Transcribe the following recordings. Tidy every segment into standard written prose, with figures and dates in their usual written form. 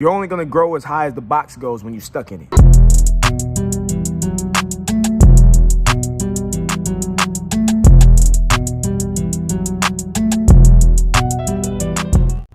You're only gonna grow as high as the box goes when you're stuck in it.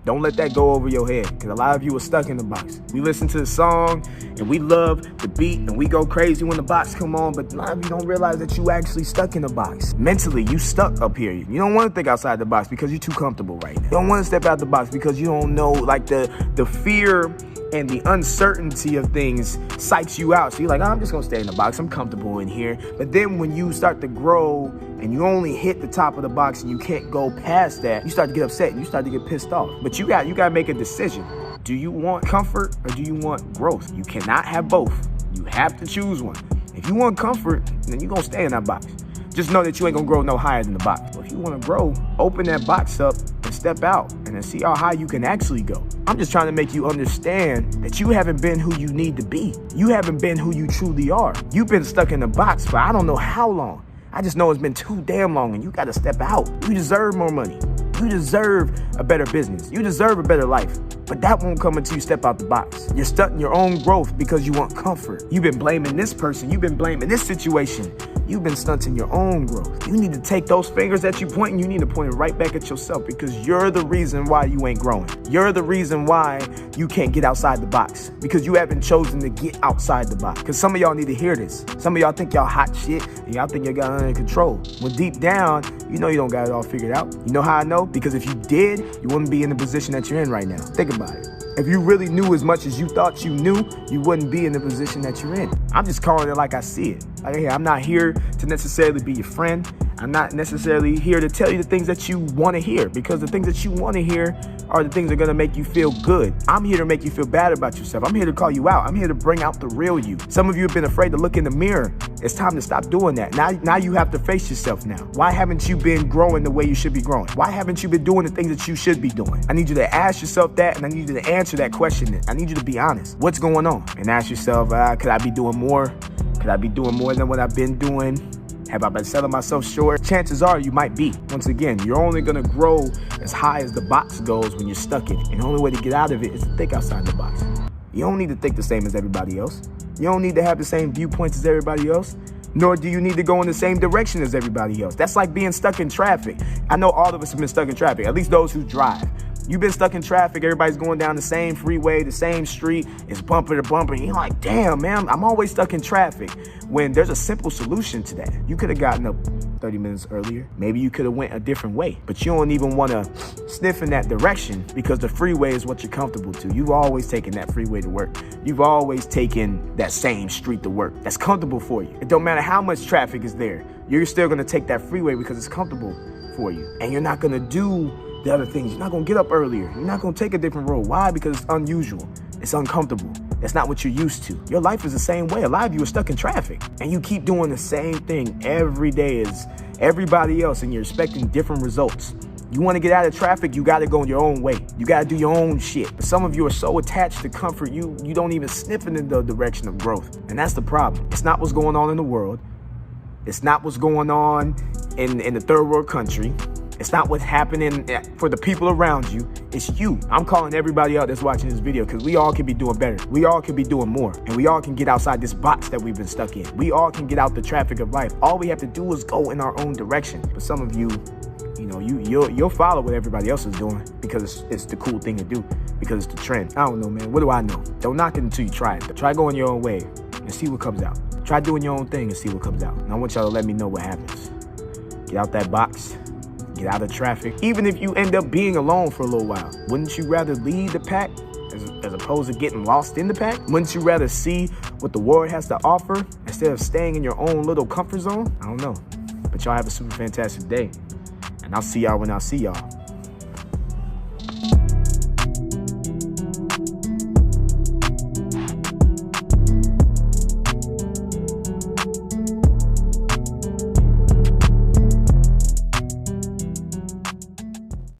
Don't let that go over your head, because a lot of you are stuck in the box. We listen to the song and we love the beat and we go crazy when the box come on, but a lot of you don't realize that you actually stuck in the box. Mentally, you stuck up here. You don't want to think outside the box because you're too comfortable right now. You don't want to step out the box because you don't know, like the fear and the uncertainty of things psychs you out. So you're like, oh, I'm just gonna stay in the box. I'm comfortable in here. But then when you start to grow and you only hit the top of the box and you can't go past that, you start to get upset and you start to get pissed off. But you gotta make a decision. Do you want comfort or do you want growth? You cannot have both. You have to choose one. If you want comfort, then you're gonna stay in that box. Just know that you ain't gonna grow no higher than the box. But if you wanna grow, open that box up and step out and then see how high you can actually go. I'm just trying to make you understand that you haven't been who you need to be. You haven't been who you truly are. You've been stuck in the box for I don't know how long. I just know it's been too damn long and you gotta step out. You deserve more money. You deserve a better business. You deserve a better life. But that won't come until you step out the box. You're stuck in your own growth because you want comfort. You've been blaming this person. You've been blaming this situation. You've been stunting your own growth. You need to take those fingers that you point and you need to point it right back at yourself, because you're the reason why you ain't growing. You're the reason why you can't get outside the box, because you haven't chosen to get outside the box. Because some of y'all need to hear this. Some of y'all think y'all hot shit and y'all think you got it under control. When deep down, you know you don't got it all figured out. You know how I know? Because if you did, you wouldn't be in the position that you're in right now. Think about it. If you really knew as much as you thought you knew, you wouldn't be in the position that you're in. I'm just calling it like I see it. Like, hey, I'm not here to necessarily be your friend. I'm not necessarily here to tell you the things that you want to hear, because the things that you want to hear are the things that are going to make you feel good. I'm here to make you feel bad about yourself. I'm here to call you out. I'm here to bring out the real you. Some of you have been afraid to look in the mirror. It's time to stop doing that. Now you have to face yourself now. Why haven't you been growing the way you should be growing? Why haven't you been doing the things that you should be doing? I need you to ask yourself that, and I need you to answer that question. I need you to be honest. What's going on? And ask yourself, could I be doing more? Could I be doing more than what I've been doing? Have I been selling myself short? Chances are you might be. Once again, you're only gonna grow as high as the box goes when you're stuck in it. And the only way to get out of it is to think outside the box. You don't need to think the same as everybody else. You don't need to have the same viewpoints as everybody else. Nor do you need to go in the same direction as everybody else. That's like being stuck in traffic. I know all of us have been stuck in traffic, at least those who drive. You've been stuck in traffic, everybody's going down the same freeway, the same street, it's bumper to bumper, and you're like, damn, man, I'm always stuck in traffic. When there's a simple solution to that. You could have gotten up 30 minutes earlier. Maybe you could have went a different way, but you don't even want to sniff in that direction because the freeway is what you're comfortable to. You've always taken that freeway to work. You've always taken that same street to work. That's comfortable for you. It don't matter how much traffic is there. You're still going to take that freeway because it's comfortable for you. And you're not going to do the other things. You're not gonna get up earlier. You're not gonna take a different road. Why? Because it's unusual. It's uncomfortable. That's not what you're used to. Your life is the same way. A lot of you are stuck in traffic and you keep doing the same thing every day as everybody else and you're expecting different results. You wanna get out of traffic, you gotta go your own way. You gotta do your own shit. But some of you are so attached to comfort, you don't even sniff in the direction of growth. And that's the problem. It's not what's going on in the world. It's not what's going on in the third world country. It's not what's happening for the people around you. It's you. I'm calling everybody out that's watching this video because we all can be doing better. We all can be doing more. And we all can get outside this box that we've been stuck in. We all can get out the traffic of life. All we have to do is go in our own direction. But some of you, you'll follow what everybody else is doing because it's the cool thing to do, because it's the trend. I don't know, man. What do I know? Don't knock it until you try it. Try going your own way and see what comes out. Try doing your own thing and see what comes out. And I want y'all to let me know what happens. Get out that box. Get out of traffic. Even if you end up being alone for a little while, wouldn't you rather lead the pack as opposed to getting lost in the pack? Wouldn't you rather see what the world has to offer instead of staying in your own little comfort zone? I don't know. But y'all have a super fantastic day. And I'll see y'all when I see y'all.